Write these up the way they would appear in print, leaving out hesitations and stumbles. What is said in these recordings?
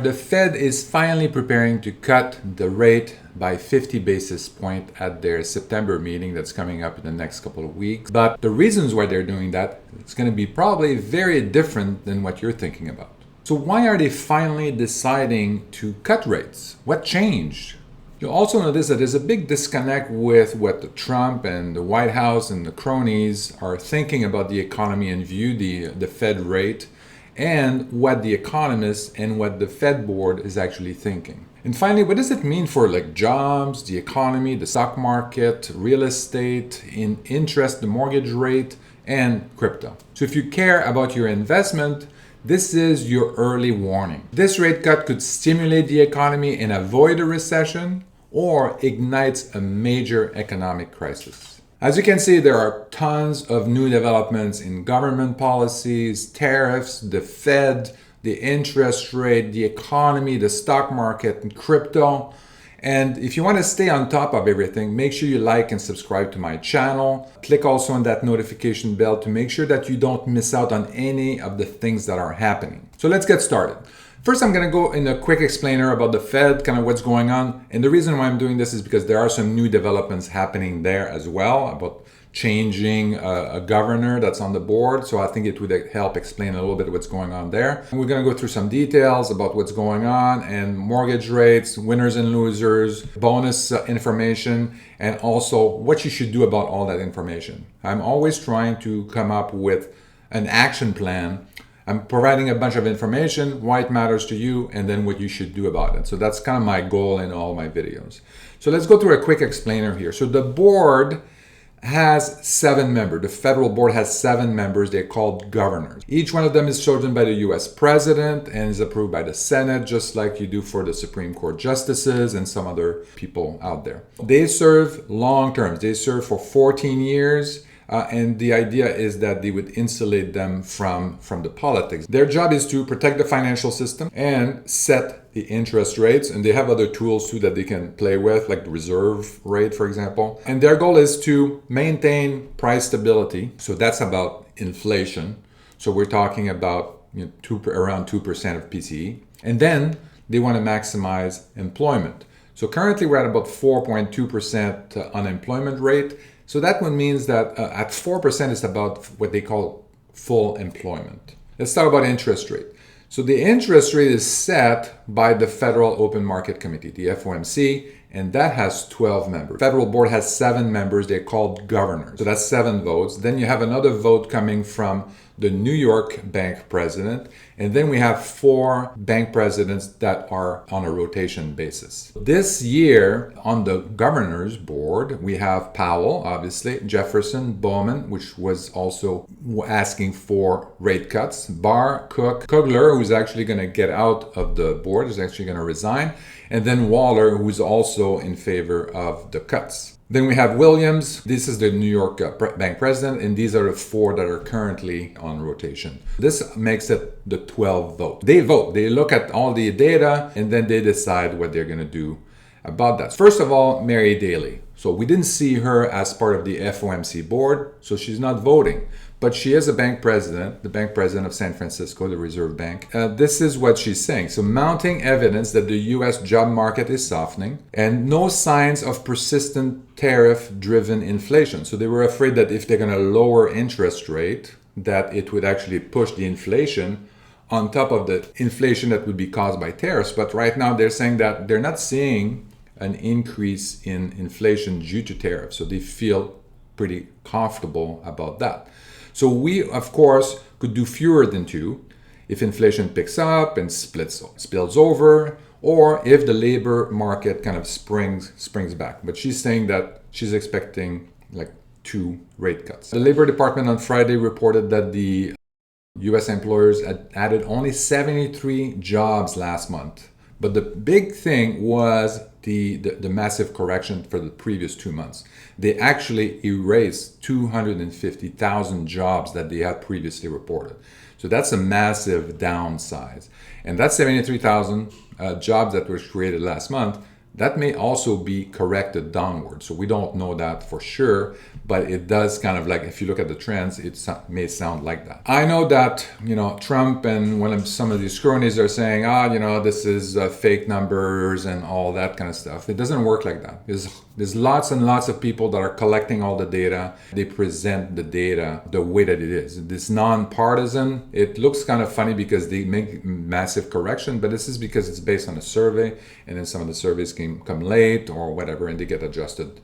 The Fed is finally preparing to cut the rate by 50 basis points at their September meeting that's coming up in the next couple of weeks. But the reasons why they're doing that, it's going to be probably very different than what you're thinking about. So why are they finally deciding to cut rates? What changed? You'll also notice that there's a big disconnect with what the Trump and the White House and the cronies are thinking about the economy and view the Fed rate, and what the economists and what the Fed board is actually thinking. And finally, what does it mean for jobs, the economy, the stock market, real estate, interest, the mortgage rate, and crypto? So if you care about your investment, this is your early warning. This rate cut could stimulate the economy and avoid a recession, or ignites a major economic crisis. As you can see, there are tons of new developments in government policies, tariffs, the Fed, the interest rate, the economy, the stock market, and crypto. And if you want to stay on top of everything, make sure you like and subscribe to my channel. Click also on that notification bell to make sure that you don't miss out on any of the things that are happening. So let's get started. First, I'm going to go in a quick explainer about the Fed, kind of what's going on. And the reason why I'm doing this is because there are some new developments happening there as well about changing a governor that's on the board. So I think it would help explain a little bit what's going on there. And we're going to go through some details about what's going on and mortgage rates, winners and losers, bonus information, and also what you should do about all that information. I'm always trying to come up with an action plan. I'm providing a bunch of information, why it matters to you, and then what you should do about it. So that's kind of my goal in all my videos. So let's go through a quick explainer here. So the board has 7 members. The federal board has 7 members. They're called governors. Each one of them is chosen by the US president and is approved by the Senate, just like you do for the Supreme Court justices and some other people out there. They serve long terms. They serve for 14 years. And the idea is that they would insulate them from the politics. Their job is to protect the financial system and set the interest rates. And they have other tools too that they can play with, like the reserve rate, for example. And their goal is to maintain price stability. So that's about inflation. So we're talking about around 2% of PCE. And then they want to maximize employment. So currently we're at about 4.2% unemployment rate. So that one means that at 4% is about what they call full employment. Let's talk about interest rate. So the interest rate is set by the Federal Open Market Committee, the FOMC, and that has 12 members. Federal board has 7 members. They're called governors. So that's 7 votes. Then you have another vote coming from the New York bank president. And then we have 4 bank presidents that are on a rotation basis. This year on the governors board, we have Powell, obviously, Jefferson, Bowman, which was also asking for rate cuts, Barr, Cook, Kugler, who's actually going to get out of the board, is actually going to resign, and then Waller, who's also in favor of the cuts. Then we have Williams. This is the New York bank president, and these are the 4 that are currently on rotation. This makes it the 12 vote. They vote. They look at all the data, and then they decide what they're going to do about that. First of all, Mary Daly. So we didn't see her as part of the FOMC board, so she's not voting. But she is a bank president, the bank president of San Francisco, the Reserve Bank. This is what she's saying. So mounting evidence that the US job market is softening and no signs of persistent tariff-driven inflation. So they were afraid that if they're going to lower interest rate, that it would actually push the inflation on top of the inflation that would be caused by tariffs. But right now they're saying that they're not seeing an increase in inflation due to tariffs. So they feel pretty comfortable about that. So we, of course, could do fewer than 2 if inflation picks up and spills over, or if the labor market kind of springs back. But she's saying that she's expecting 2 rate cuts. The Labor Department on Friday reported that the U.S. employers had added only 73 jobs last month. But the big thing was the massive correction for the previous 2 months. They actually erased 250,000 jobs that they had previously reported. So that's a massive downsize. And that 73,000 jobs that were created last month, that may also be corrected downward. So we don't know that for sure, but it does kind of like, if you look at the trends, it may sound like that. I know that, Trump and some of these cronies are saying, this is fake numbers and all that kind of stuff. It doesn't work like that. There's lots and lots of people that are collecting all the data. They present the data the way that it is. This nonpartisan, it looks kind of funny because they make massive correction, but this is because it's based on a survey, and then some of the surveys come late or whatever, and they get adjusted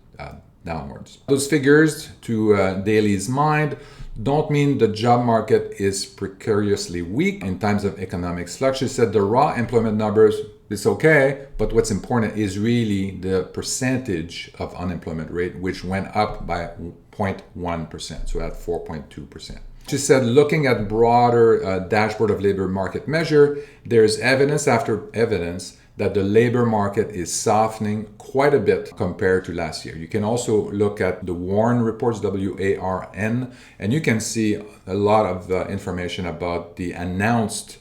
downwards. Those figures, to Daly's mind, don't mean the job market is precariously weak in times of economic sluggish. She said the raw employment numbers is okay, but what's important is really the percentage of unemployment rate, which went up by 0.1%, so at 4.2%. She said, looking at broader dashboard of labor market measure, there's evidence after evidence that the labor market is softening quite a bit compared to last year. You can also look at the Warren reports, WARN, and you can see a lot of information about the announced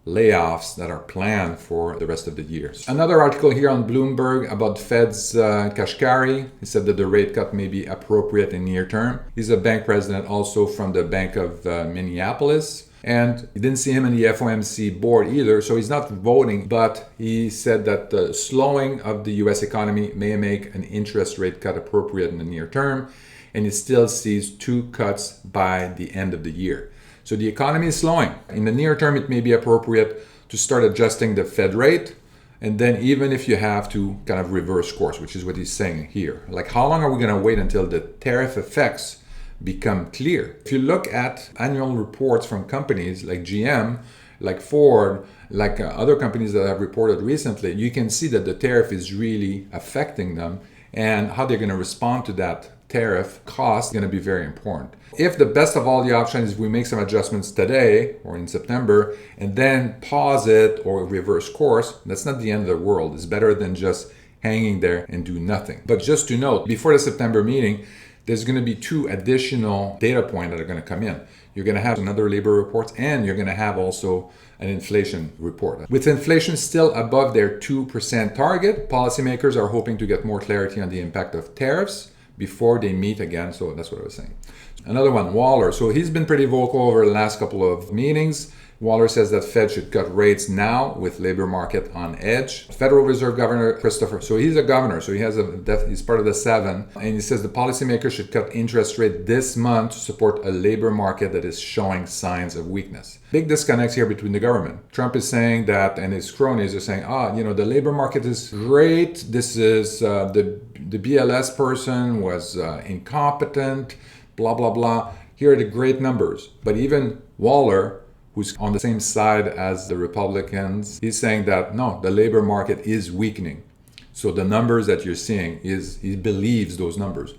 layoffs that are planned for the rest of the year. Another article here on Bloomberg about Fed's Kashkari. He said that the rate cut may be appropriate in near term. He's a bank president also from the Bank of Minneapolis. And you didn't see him in the FOMC board either, so he's not voting, but he said that the slowing of the US economy may make an interest rate cut appropriate in the near term, and he still sees 2 cuts by the end of the year. So the economy is slowing. In the near term, it may be appropriate to start adjusting the Fed rate, and then even if you have to kind of reverse course, which is what he's saying here. Like, how long are we going to wait until the tariff effects become clear? If you look at annual reports from companies like GM, like Ford, like other companies that have reported recently, you can see that the tariff is really affecting them, and how they're going to respond to that tariff cost is going to be very important. If the best of all the options is we make some adjustments today or in September and then pause it or reverse course, that's not the end of the world. It's better than just hanging there and do nothing. But just to note, before the September meeting, there's going to be 2 additional data points that are going to come in. You're going to have another labor report, and you're going to have also an inflation report. With inflation still above their 2% target, policymakers are hoping to get more clarity on the impact of tariffs before they meet again. So that's what I was saying. Another one, Waller. So he's been pretty vocal over the last couple of meetings. Waller says that Fed should cut rates now with labor market on edge. Federal Reserve Governor Christopher, so he's a governor, so he's part of the 7, and he says the policymakers should cut interest rate this month to support a labor market that is showing signs of weakness. Big disconnects here between the government. Trump is saying that, and his cronies are saying, the labor market is great. This is the BLS person was incompetent, blah, blah, blah. Here are the great numbers. But even Waller, who's on the same side as the Republicans, he's saying that no, the labor market is weakening. So the numbers that you're seeing he believes those numbers.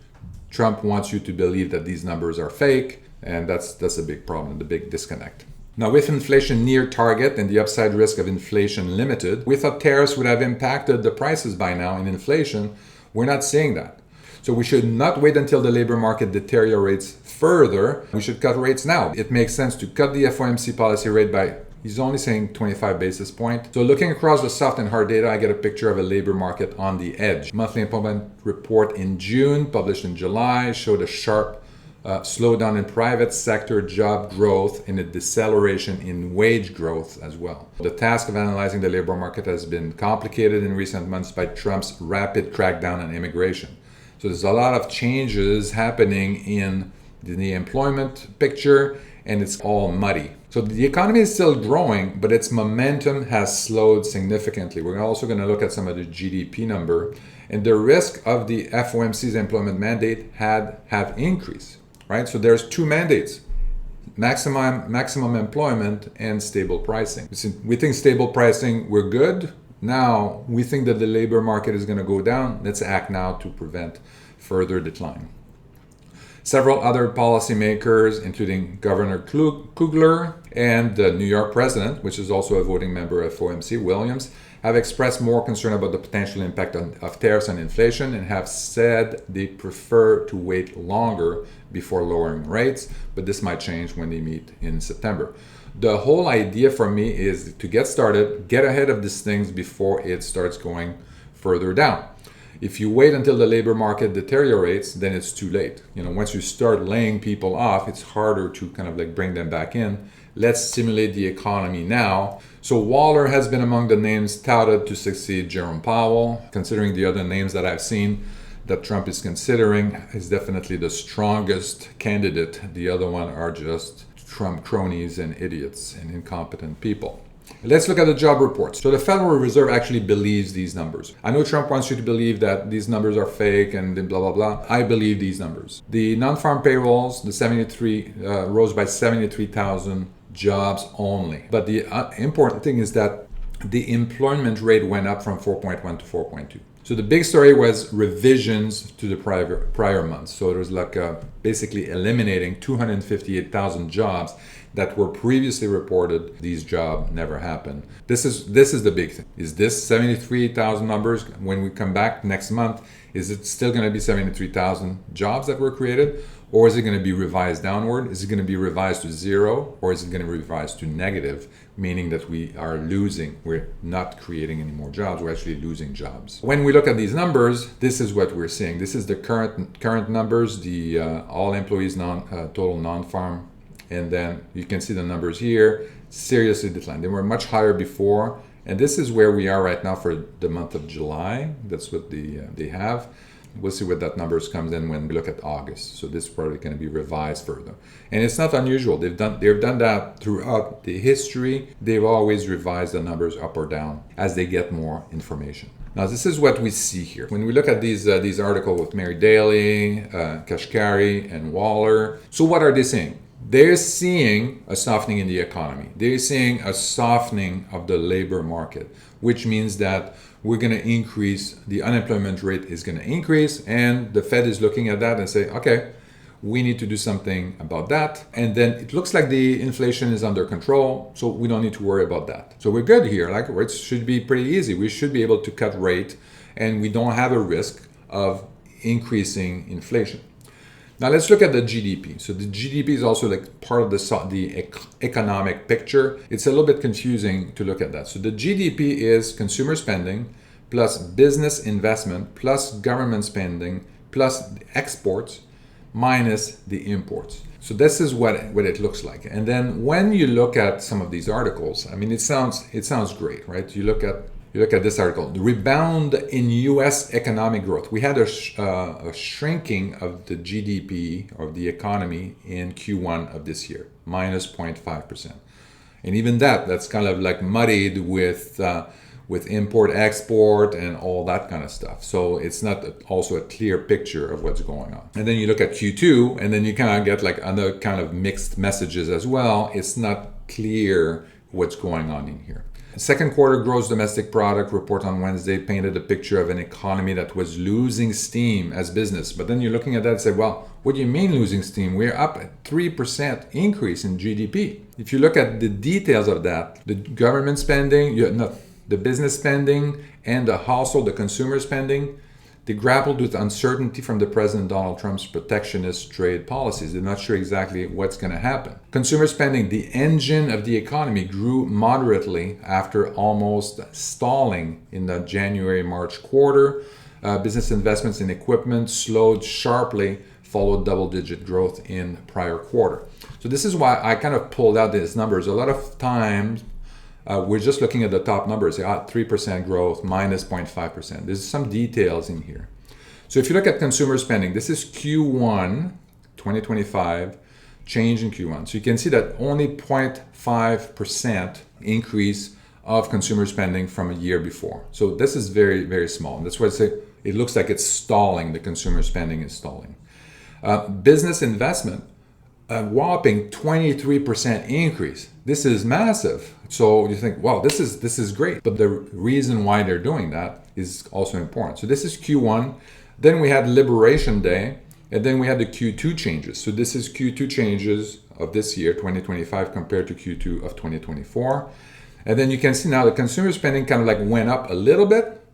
Trump wants you to believe that these numbers are fake, and that's a big problem, the big disconnect. Now, with inflation near target and the upside risk of inflation limited, we thought tariffs would have impacted the prices by now in inflation. We're not seeing that. So we should not wait until the labor market deteriorates further. We should cut rates now. It makes sense to cut the FOMC policy rate by, he's only saying 25 basis points. So looking across the soft and hard data, I get a picture of a labor market on the edge. Monthly employment report in June, published in July, showed a sharp slowdown in private sector job growth and a deceleration in wage growth as well. The task of analyzing the labor market has been complicated in recent months by Trump's rapid crackdown on immigration. So there's a lot of changes happening in the employment picture, and it's all muddy. So the economy is still growing, but its momentum has slowed significantly. We're also going to look at some of the GDP number, and the risk of the FOMC's employment mandate have increased, right? So there's 2 mandates: maximum employment and stable pricing. We think stable pricing, we're good. Now, we think that the labor market is going to go down. Let's act now to prevent further decline. Several other policymakers, including Governor Kugler and the New York president, which is also a voting member of FOMC, Williams, have expressed more concern about the potential impact of tariffs on inflation and have said they prefer to wait longer before lowering rates, but this might change when they meet in September. The whole idea for me is to get started, get ahead of these things before it starts going further down. If you wait until the labor market deteriorates, then it's too late. Once you start laying people off, it's harder to kind of like bring them back in. Let's stimulate the economy now. So Waller has been among the names touted to succeed Jerome Powell. Considering the other names that I've seen that Trump is considering, is definitely the strongest candidate. The other one are just Trump cronies and idiots and incompetent people. Let's look at the job reports. So the Federal Reserve actually believes these numbers. I know Trump wants you to believe that these numbers are fake and blah, blah, blah. I believe these numbers. The non-farm payrolls, the 73, rose by 73,000 jobs only. But the important thing is that the employment rate went up from 4.1 to 4.2. So the big story was revisions to the prior months. So it was like basically eliminating 258,000 jobs that were previously reported. These jobs never happened. This is the big thing. Is this 73,000 numbers when we come back next month? Is it still going to be 73,000 jobs that were created? Or is it going to be revised downward? Is it going to be revised to zero? Or is it going to be revised to negative, meaning that we are losing, we're not creating any more jobs, we're actually losing jobs. When we look at these numbers, this is what we're seeing. This is the current numbers, the all employees total non-farm, and then you can see the numbers here, seriously declined. They were much higher before, and this is where we are right now for the month of July. That's what they have. We'll see what that numbers comes in when we look at August. So this is probably going to be revised further. And it's not unusual. They've done that throughout the history. They've always revised the numbers up or down as they get more information. Now this is what we see here. When we look at these articles with Mary Daly, Kashkari, and Waller. So what are they saying? They're seeing a softening in the economy. They're seeing a softening of the labor market, which means that we're going to increase, the unemployment rate is going to increase, and the Fed is looking at that and say, okay, we need to do something about that. And then it looks like the inflation is under control, so we don't need to worry about that. So we're good here. Like, it should be pretty easy. We should be able to cut rate, and we don't have a risk of increasing inflation. Now let's look at the GDP. So the GDP is also like part of the economic picture. It's a little bit confusing to look at that. So the GDP is consumer spending plus business investment plus government spending plus exports minus the imports. So this is what it looks like. And then when you look at some of these articles, I mean, it sounds great, right? You look at this article, the rebound in U.S. economic growth. We had a shrinking of the GDP of the economy in Q1 of this year, minus 0.5%. And even that's kind of like muddied with import-export and all that kind of stuff. So it's not also a clear picture of what's going on. And then you look at Q2, and then you kind of get like other kind of mixed messages as well. It's not clear what's going on in here. Second quarter gross domestic product report on Wednesday painted a picture of an economy that was losing steam as business. But then you're looking at that and say, well, what do you mean losing steam? We're up at 3% increase in GDP. If you look at the details of that, the government spending, the business spending, and the household, the consumer spending, they grappled with uncertainty from the President Donald Trump's protectionist trade policies. They're not sure exactly what's going to happen. Consumer spending, the engine of the economy, grew moderately after almost stalling in the January-March quarter. Business investments in equipment slowed sharply, followed double-digit growth in prior quarter. So this is why I kind of pulled out these numbers. A lot of times, we're just looking at the top numbers, 3% growth, minus 0.5%. There's some details in here. So if you look at consumer spending, this is Q1 2025, change in Q1. So you can see that only 0.5% increase of consumer spending from a year before. So this is very, very small. And that's why I say it looks like it's stalling. The consumer spending is stalling. Business investment, a whopping 23% increase. This is massive. So you think, wow, this is great. But the reason why they're doing that is also important. So this is Q1. Then we had Liberation Day, and then we had the Q2 changes. So this is Q2 changes of this year, 2025, compared to Q2 of 2024. And then you can see now the consumer spending kind of like went up a little bit.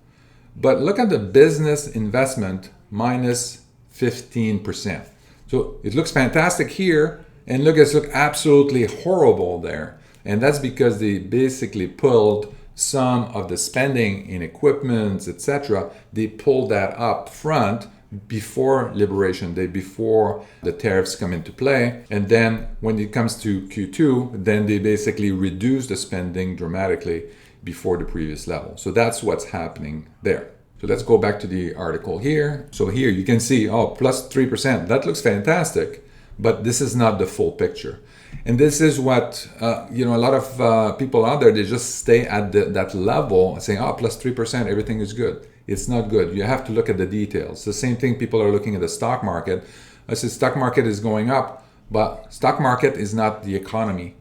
But look at the business investment, minus 15%. So it looks fantastic here, and it's look absolutely horrible there. And that's because they basically pulled some of the spending in equipment, etc., they pull that up front before Liberation Day, before the tariffs come into play. And then when it comes to Q2, then they basically reduce the spending dramatically before the previous level. So that's what's happening there. So let's go back to the article here. So here you can see, plus 3%. That looks fantastic, but this is not the full picture. And this is what, a lot of people out there, they just stay at that level saying, plus 3%, everything is good. It's not good. You have to look at the details. The same thing people are looking at the stock market. I say stock market is going up, but stock market is not the economy.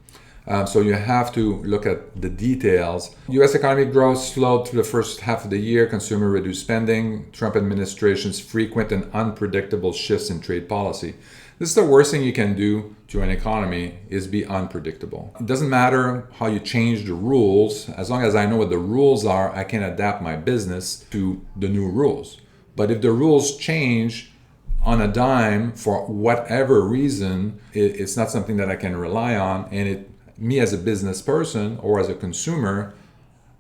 So you have to look at the details. U.S. economy growth slowed through the first half of the year. Consumer reduced spending. Trump administration's frequent and unpredictable shifts in trade policy. This is the worst thing you can do to an economy, is be unpredictable. It doesn't matter how you change the rules. As long as I know what the rules are, I can adapt my business to the new rules. But if the rules change on a dime for whatever reason, it's not something that I can rely on. And me as a business person or as a consumer,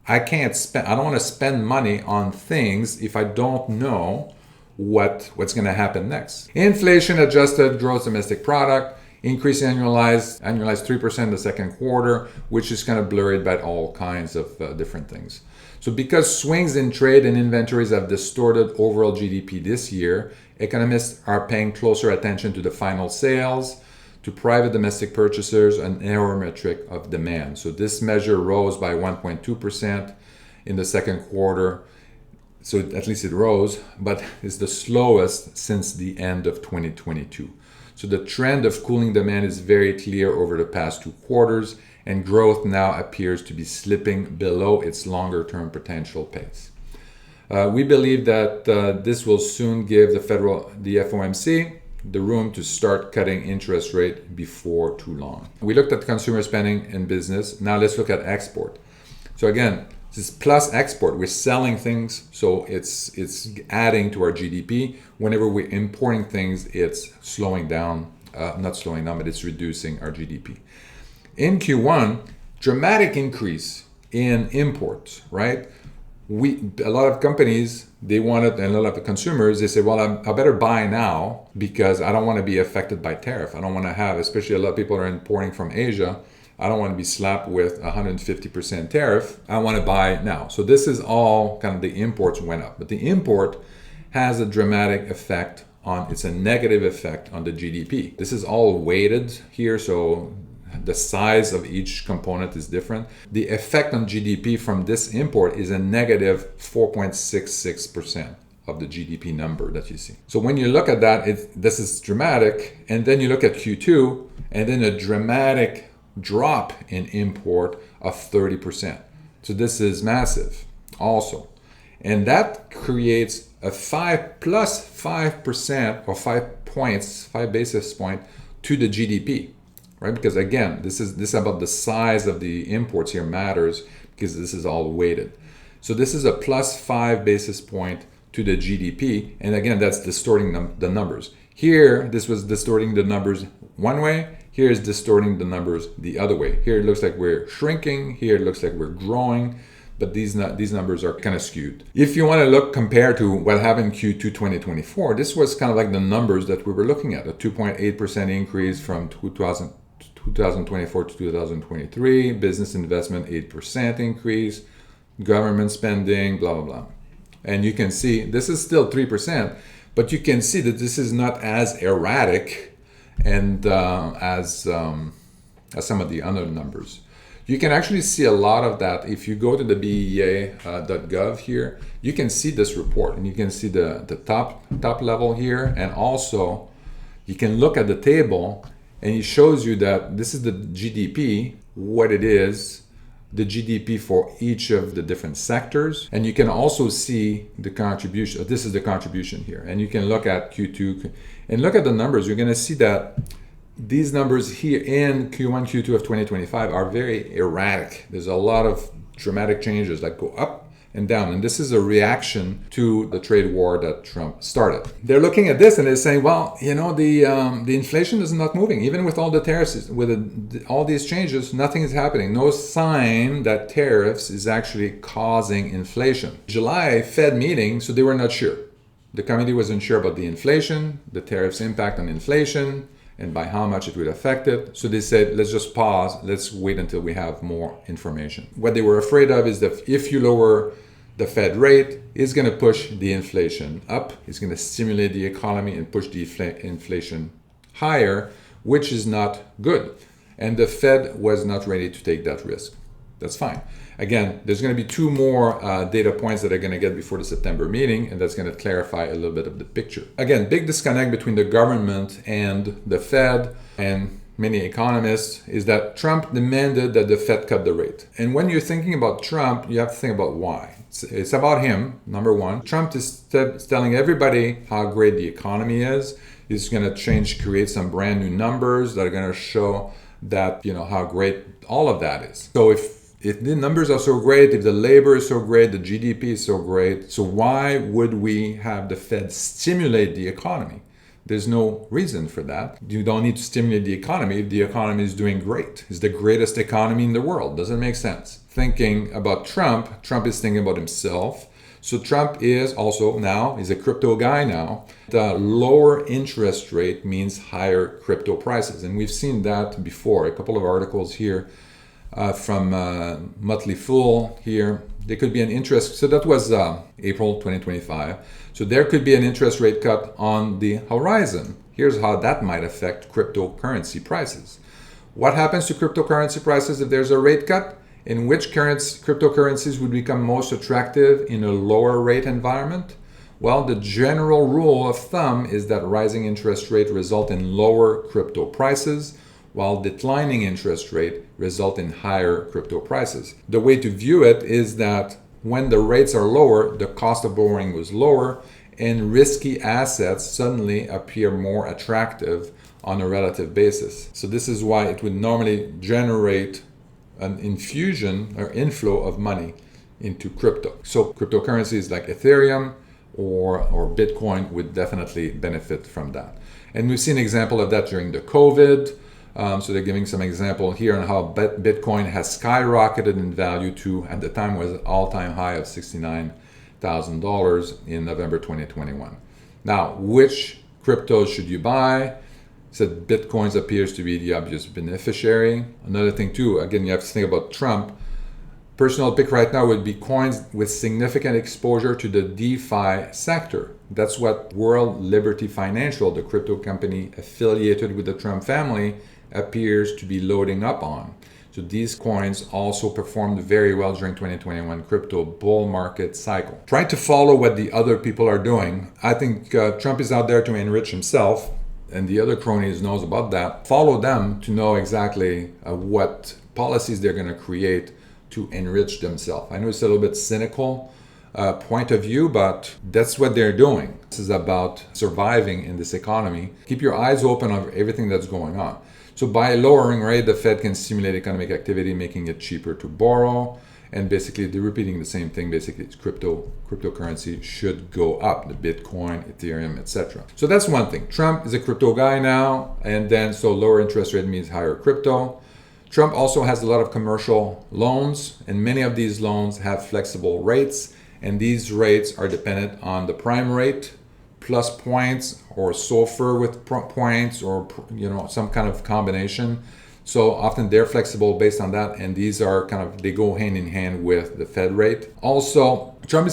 I don't want to spend money on things if I don't know what's going to happen next. Inflation adjusted gross domestic product increased annualized 3% in the second quarter, which is kind of blurred by all kinds of different things. So because swings in trade and inventories have distorted overall GDP this year, economists are paying closer attention to the final sales, to private domestic purchasers, an error metric of demand. So this measure rose by 1.2% in the second quarter. So at least it rose, but it's the slowest since the end of 2022. So the trend of cooling demand is very clear over the past 2 quarters, and growth now appears to be slipping below its longer-term potential pace. We believe that this will soon give the FOMC the room to start cutting interest rate before too long. We looked at consumer spending and business. Now let's look at export. So again, this is plus export. We're selling things, so it's adding to our GDP. Whenever we're importing things, it's slowing down, not slowing down, but it's reducing our GDP. In Q1, dramatic increase in imports, right? A lot of companies, they wanted, and a lot of the consumers, they say, well, I better buy now because I don't want to be affected by tariff. I don't want to have, especially a lot of people are importing from Asia. I don't want to be slapped with 150% tariff. I want to buy now. So this is all kind of the imports went up. But the import has a dramatic effect it's a negative effect on the GDP. This is all weighted here, so the size of each component is different. The effect on GDP from this import is a negative 4.66% of the GDP number that you see. So when you look at that, this is dramatic. And then you look at Q2, and then a dramatic drop in import of 30%. So this is massive also. And that creates a 5% or 5 basis point to the GDP, right? Because again, this is about the size of the imports here matters because this is all weighted. So this is a plus 5 basis point to the GDP. And again, that's distorting the numbers. Here, this was distorting the numbers one way. Here is distorting the numbers the other way. Here it looks like we're shrinking. Here it looks like we're growing. But these numbers are kind of skewed. If you want to look compared to what happened in Q2 2024, this was kind of like the numbers that we were looking at, a 2.8% increase from 2024 to 2023, business investment 8% increase, government spending, blah, blah, blah. And you can see this is still 3%, but you can see that this is not as erratic and as some of the other numbers. You can actually see a lot of that. If you go to the BEA.gov here, you can see this report and you can see the top level here. And also you can look at the table and it shows you that this is the GDP, what it is, the GDP for each of the different sectors. And you can also see the contribution. This is the contribution here. And you can look at Q2 and look at the numbers. You're going to see that these numbers here in Q1, Q2 of 2025 are very erratic. There's a lot of dramatic changes that go up and down. And this is a reaction to the trade war that Trump started. They're looking at this and they're saying, well, the inflation is not moving. Even with all the tariffs, with all these changes, nothing is happening. No sign that tariffs is actually causing inflation. July Fed meeting, so they were not sure. The committee wasn't sure about the inflation, the tariffs' impact on inflation, and by how much it would affect it. So they said, let's just pause, let's wait until we have more information. What they were afraid of is that if you lower the Fed rate, it's going to push the inflation up, it's going to stimulate the economy and push the inflation higher, which is not good. And the Fed was not ready to take that risk. That's fine. Again, there's going to be two more data points that are going to get before the September meeting, and that's going to clarify a little bit of the picture. Again, big disconnect between the government and the Fed and many economists is that Trump demanded that the Fed cut the rate. And when you're thinking about Trump, you have to think about why. It's about him, number one. Trump is telling everybody how great the economy is. He's going to create some brand new numbers that are going to show that, how great all of that is. So if the numbers are so great, if the labor is so great, the GDP is so great, so why would we have the Fed stimulate the economy? There's no reason for that. You don't need to stimulate the economy if the economy is doing great. It's the greatest economy in the world. Doesn't make sense. Thinking about Trump is thinking about himself. So Trump is also now, he's a crypto guy now. The lower interest rate means higher crypto prices. And we've seen that before. A couple of articles here from Motley Fool here. There could be an interest, so that was April 2025. So there could be an interest rate cut on the horizon. Here's how that might affect cryptocurrency prices. What happens to cryptocurrency prices if there's a rate cut? In which cryptocurrencies would become most attractive in a lower rate environment? Well, the general rule of thumb is that rising interest rate result in lower crypto prices, while declining interest rate result in higher crypto prices. The way to view it is that when the rates are lower, the cost of borrowing was lower, and risky assets suddenly appear more attractive on a relative basis. So this is why it would normally generate an infusion or inflow of money into crypto. So cryptocurrencies like Ethereum or Bitcoin would definitely benefit from that. And we've seen an example of that during the COVID. So they're giving some example here on how Bitcoin has skyrocketed in value to, at the time, was an all-time high of $69,000 in November 2021. Now, which cryptos should you buy? Said Bitcoin appears to be the obvious beneficiary. Another thing too, again, you have to think about Trump. Personal pick right now would be coins with significant exposure to the DeFi sector. That's what World Liberty Financial, the crypto company affiliated with the Trump family, appears to be loading up on. So these coins also performed very well during 2021 crypto bull market cycle. Try to follow what the other people are doing. I think Trump is out there to enrich himself, and the other cronies knows about that. Follow them to know exactly what policies they're going to create to enrich themselves. I know it's a little bit cynical point of view, but that's what they're doing. This is about surviving in this economy. Keep your eyes open on everything that's going on. So by lowering rate, the Fed can stimulate economic activity, making it cheaper to borrow. And basically, they're repeating the same thing. Basically, it's cryptocurrency should go up, the Bitcoin, Ethereum, etc. So that's one thing. Trump is a crypto guy now, and then so lower interest rate means higher crypto. Trump also has a lot of commercial loans, and many of these loans have flexible rates, and these rates are dependent on the prime rate plus points, or SOFR with points, or some kind of combination. So often they're flexible based on that, and these are they go hand in hand with the Fed rate. Also, Trump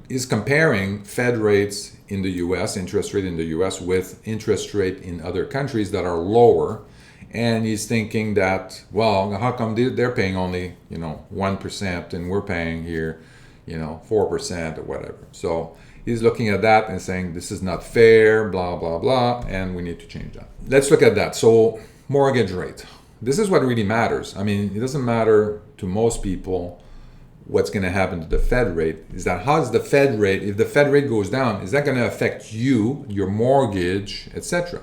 is comparing Fed rates in the U.S., interest rate in the U.S., with interest rate in other countries that are lower. And he's thinking that, well, how come they're paying only 1% and we're paying here 4% or whatever. So he's looking at that and saying this is not fair, blah blah blah, and we need to change that. Let's look at that. So mortgage rate. This is what really matters. I mean, it doesn't matter to most people what's going to happen to the Fed rate. Is that how is the Fed rate? If the Fed rate goes down, is that going to affect you, your mortgage, etc.?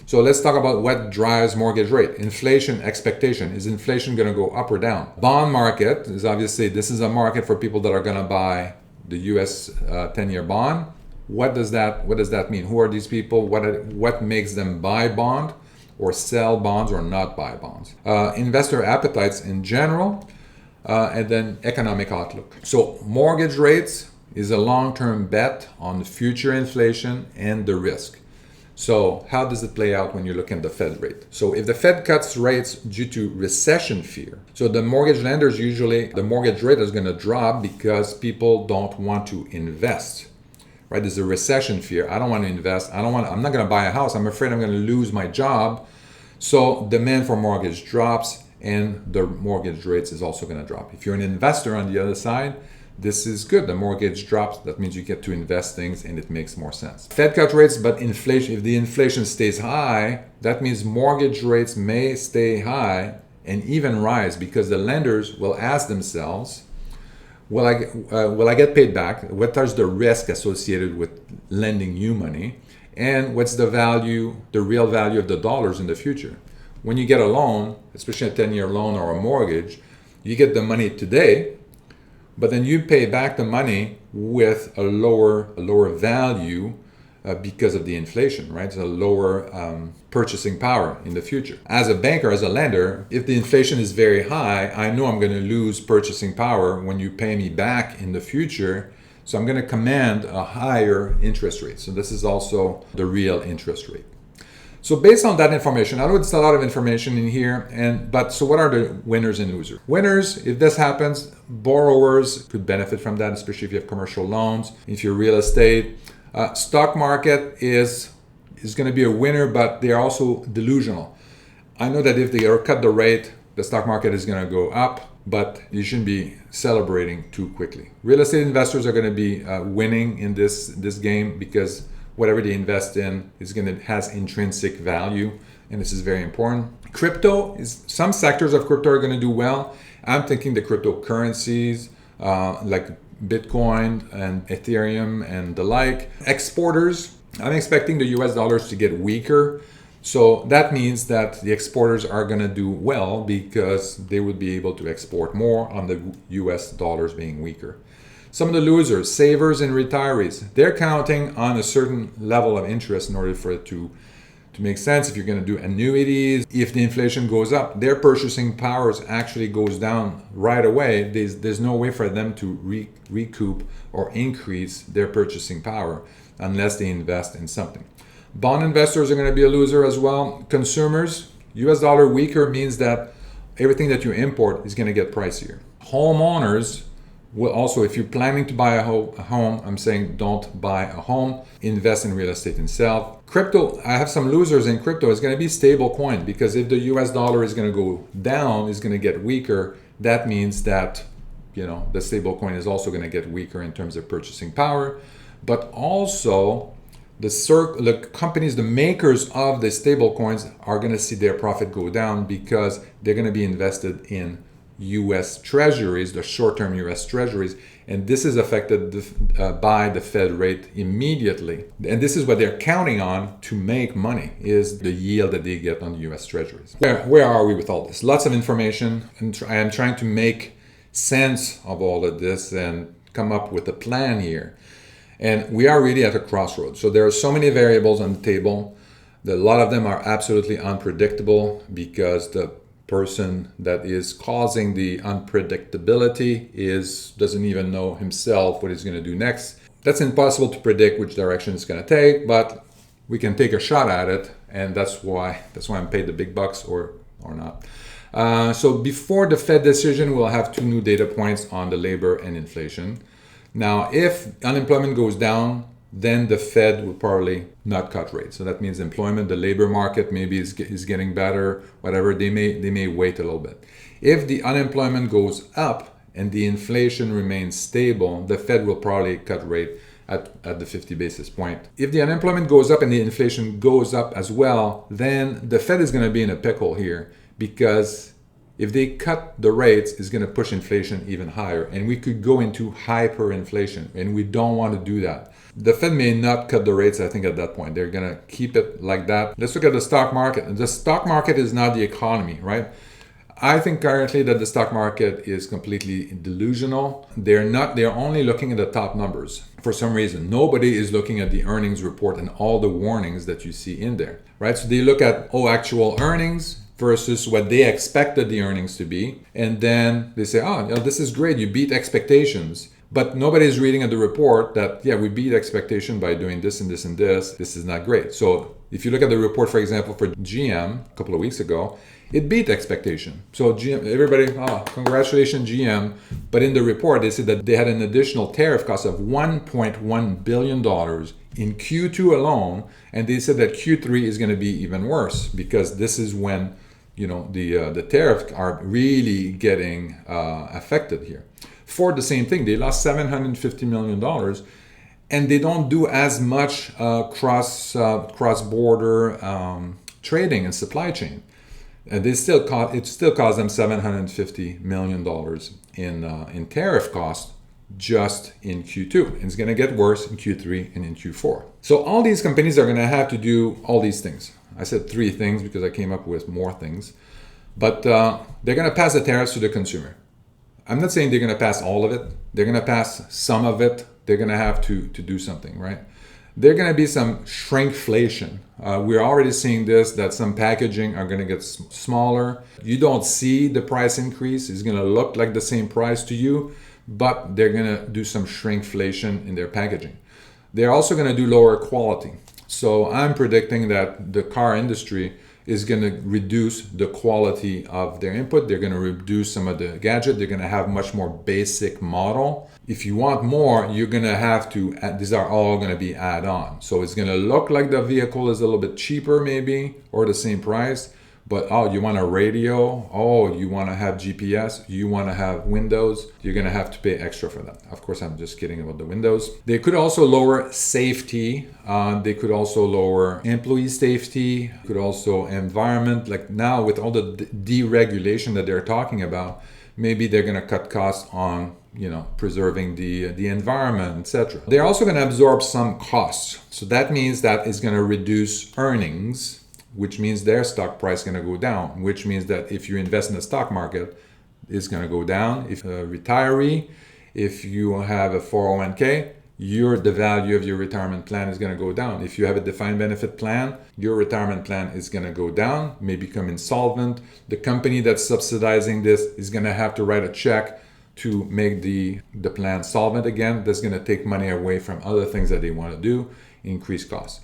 So let's talk about what drives mortgage rate. Inflation expectation. Is inflation going to go up or down? Bond market is obviously, this is a market for people that are going to buy the US 10-year bond. What does that mean? Who are these people? What makes them buy bond or sell bonds or not buy bonds? Investor appetites in general, and then economic outlook. So mortgage rates is a long-term bet on future inflation and the risk. So how does it play out when you look at the Fed rate? So if the Fed cuts rates due to recession fear, so the mortgage lenders usually, the mortgage rate is going to drop because people don't want to invest, right? There's a recession fear. I don't want to invest. I'm not going to buy a house. I'm afraid I'm going to lose my job. So demand for mortgage drops and the mortgage rates is also going to drop. If you're an investor on the other side, this is good. The mortgage drops. That means you get to invest things and it makes more sense. Fed cut rates, but inflation, if the inflation stays high, that means mortgage rates may stay high and even rise because the lenders will ask themselves, will I get paid back? What is the risk associated with lending you money? And what's the value, the real value of the dollars in the future? When you get a loan, especially a 10-year loan or a mortgage, you get the money today, but then you pay back the money with a lower value because of the inflation, right? So a lower purchasing power in the future. As a banker, as a lender, if the inflation is very high, I know I'm going to lose purchasing power when you pay me back in the future. So I'm going to command a higher interest rate. So this is also the real interest rate. So based on that information, I know it's a lot of information in here, but so what are the winners and losers? Winners, if this happens, borrowers could benefit from that, especially if you have commercial loans, if you're real estate. Stock market is going to be a winner, but they are also delusional. I know that if they cut the rate, the stock market is going to go up, but you shouldn't be celebrating too quickly. Real estate investors are going to be winning in this game because whatever they invest in has intrinsic value, and this is very important. Crypto is, some sectors of crypto are going to do well. I'm thinking the cryptocurrencies like Bitcoin and Ethereum and the like. Exporters, I'm expecting the US dollars to get weaker. So that means that the exporters are going to do well because they would be able to export more on the US dollars being weaker. Some of the losers, savers and retirees, they're counting on a certain level of interest in order for it to make sense. If you're going to do annuities, if the inflation goes up, their purchasing powers actually goes down right away. There's no way for them to recoup or increase their purchasing power unless they invest in something. Bond investors are going to be a loser as well. Consumers, US dollar weaker means that everything that you import is going to get pricier. Homeowners will also, if you're planning to buy a home, I'm saying don't buy a home, invest in real estate and sell. Crypto, I have some losers in crypto. It's going to be stable coin because if the US dollar is going to go down, it's going to get weaker. That means that, the stable coin is also going to get weaker in terms of purchasing power. But also, the companies, the makers of the stable coins are going to see their profit go down because they're going to be invested in US treasuries, the short-term US treasuries, and this is affected by the Fed rate immediately. And this is what they're counting on to make money, is the yield that they get on the US treasuries. Where are we with all this? Lots of information, and I am trying to make sense of all of this and come up with a plan here. And we are really at a crossroads. So there are so many variables on the table. A lot of them are absolutely unpredictable because the person that is causing the unpredictability doesn't even know himself what he's going to do next. That's impossible to predict which direction it's going to take, but we can take a shot at it, and that's why I'm paid the big bucks or not. So before the Fed decision, we'll have 2 new data points on the labor and inflation. Now, if unemployment goes down, then the Fed will probably not cut rates. So that means employment, the labor market maybe is getting better, whatever. They may wait a little bit. If the unemployment goes up and the inflation remains stable, the Fed will probably cut rate at the 50 basis point. If the unemployment goes up and the inflation goes up as well, then the Fed is going to be in a pickle here because If they cut the rates, it's going to push inflation even higher, and we could go into hyperinflation, and we don't want to do that. The Fed may not cut the rates, I think, at that point. They're going to keep it like that. Let's look at the stock market. The stock market is not the economy, right? I think currently that the stock market is completely delusional. They're only looking at the top numbers. For some reason, nobody is looking at the earnings report and all the warnings that you see in there, right? So they look at, actual earnings versus what they expected the earnings to be. And then they say, this is great. You beat expectations. But nobody's reading at the report that, we beat expectation by doing this and this and this. This is not great. So if you look at the report, for example, for GM a couple of weeks ago, it beat expectation. So GM, everybody, congratulations GM. But in the report, they said that they had an additional tariff cost of $1.1 billion in Q2 alone. And they said that Q3 is going to be even worse because this is when, the tariffs are really getting affected here. Ford, the same thing. They lost $750 million. And they don't do as much cross-border trading and supply chain. And it still cost them $750 million in tariff cost just in Q2. And it's going to get worse in Q3 and in Q4. So all these companies are going to have to do all these things. I said 3 things because I came up with more things. But they're going to pass the tariffs to the consumer. I'm not saying they're going to pass all of it. They're going to pass some of it. They're going to have to do something, right? There's going to be some shrinkflation. We're already seeing this, that some packaging are going to get smaller. You don't see the price increase. It's going to look like the same price to you, but they're going to do some shrinkflation in their packaging. They're also going to do lower quality. So I'm predicting that the car industry is going to reduce the quality of their input. They're going to reduce some of the gadget. They're going to have much more basic model. If you want more, you're going to have to, these are all going to be add-on. So it's going to look like the vehicle is a little bit cheaper maybe, or the same price, but you want a radio, you want to have GPS, you want to have windows, you're going to have to pay extra for that. Of course, I'm just kidding about the windows. They could also lower safety. They could also lower employee safety, could also environment. Like now with all the deregulation that they're talking about, maybe they're going to cut costs on preserving the environment, etc. They're also going to absorb some costs. So that means that it's going to reduce earnings, which means their stock price is going to go down, which means that if you invest in the stock market, it's going to go down. If a retiree, if you have a 401k, the value of your retirement plan is going to go down. If you have a defined benefit plan, your retirement plan is going to go down, may become insolvent. The company that's subsidizing this is going to have to write a check to make the plan solvent again. That's going to take money away from other things that they want to do, increase costs.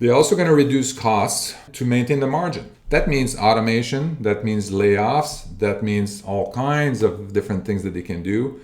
They're also going to reduce costs to maintain the margin. That means automation, that means layoffs, that means all kinds of different things that they can do,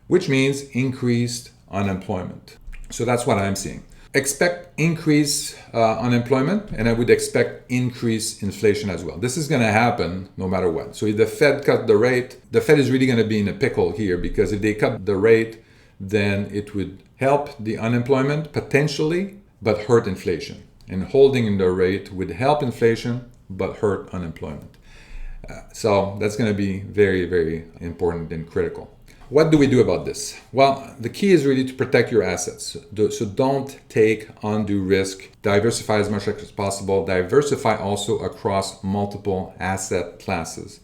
which means increased unemployment. So that's what I'm seeing. Expect increased unemployment, and I would expect increased inflation as well. This is going to happen no matter what. So if the Fed cut the rate, the Fed is really going to be in a pickle here, because if they cut the rate, then it would help the unemployment potentially, but hurt inflation. And holding the rate would help inflation, but hurt unemployment. So that's going to be very, very important and critical. What do we do about this? Well, the key is really to protect your assets. So don't take undue risk. Diversify as much as possible. Diversify also across multiple asset classes.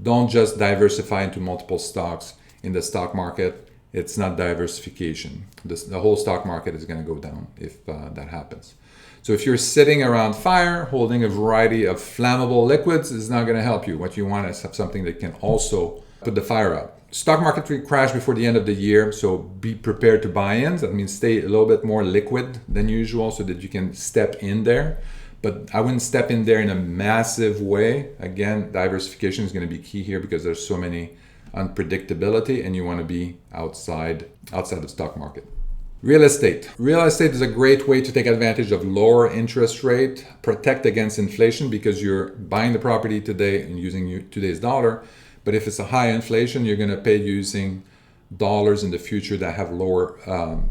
Don't just diversify into multiple stocks in the stock market. It's not diversification. The whole stock market is going to go down if that happens. So if you're sitting around fire, holding a variety of flammable liquids, is not going to help you. What you want is have something that can also put the fire out. Stock market will crash before the end of the year, so be prepared to buy in. That means stay a little bit more liquid than usual so that you can step in there. But I wouldn't step in there in a massive way. Again, diversification is going to be key here because there's so many unpredictability, and you want to be outside the stock market. Real estate. Real estate is a great way to take advantage of lower interest rate, protect against inflation because you're buying the property today and using today's dollar. But if it's a high inflation, you're going to pay using dollars in the future that have lower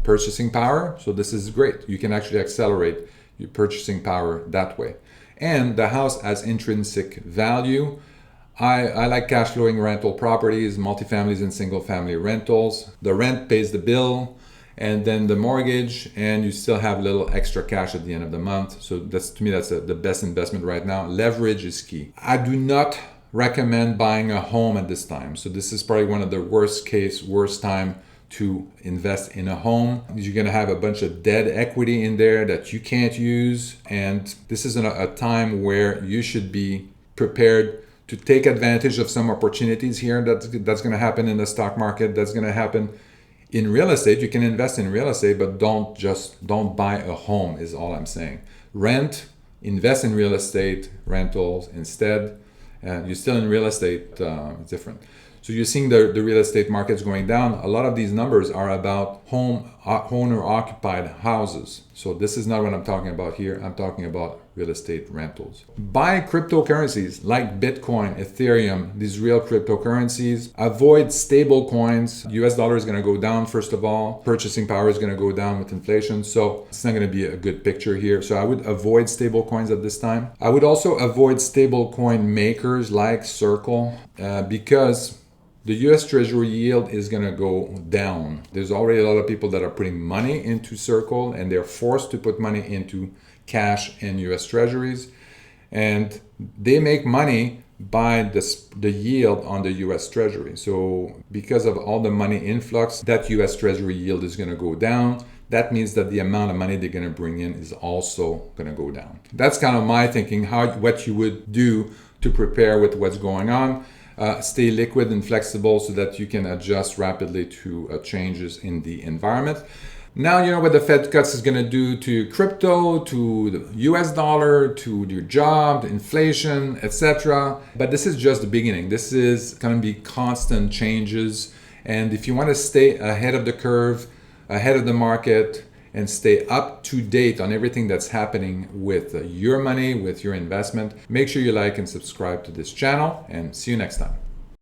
purchasing power. So this is great. You can actually accelerate your purchasing power that way. And the house has intrinsic value. I like cash flowing rental properties, multifamilies and single family rentals. The rent pays the bill and then the mortgage, and you still have a little extra cash at the end of the month. So that's, to me, that's the best investment right now. Leverage is key. I do not recommend buying a home at this time. So this is probably one of the worst time to invest in a home. You're going to have a bunch of dead equity in there that you can't use. And this is a time where you should be prepared to take advantage of some opportunities here that's going to happen in the stock market, that's going to happen in real estate. You can invest in real estate, but don't buy a home is all I'm saying. Rent, invest in real estate rentals instead. You're still in real estate, it's different. So you're seeing the real estate markets going down. A lot of these numbers are about owner-occupied houses. So this is not what I'm talking about here. I'm talking about real estate rentals. Buy cryptocurrencies like Bitcoin, Ethereum, these real cryptocurrencies. Avoid stable coins. US dollar is going to go down, first of all. Purchasing power is going to go down with inflation. So it's not going to be a good picture here. So I would avoid stable coins at this time. I would also avoid stable coin makers like Circle because the US Treasury yield is going to go down. There's already a lot of people that are putting money into Circle, and they're forced to put money into cash and US Treasuries. And they make money by the yield on the US Treasury. So because of all the money influx, that US Treasury yield is going to go down. That means that the amount of money they're going to bring in is also going to go down. That's kind of my thinking, what you would do to prepare with what's going on. Stay liquid and flexible so that you can adjust rapidly to changes in the environment. Now you know what the Fed cuts is going to do to crypto, to the US dollar, to your job, inflation, etc. But this is just the beginning. This is going to be constant changes. And if you want to stay ahead of the curve, ahead of the market, and stay up to date on everything that's happening with your money, with your investment, make sure you like and subscribe to this channel, and see you next time.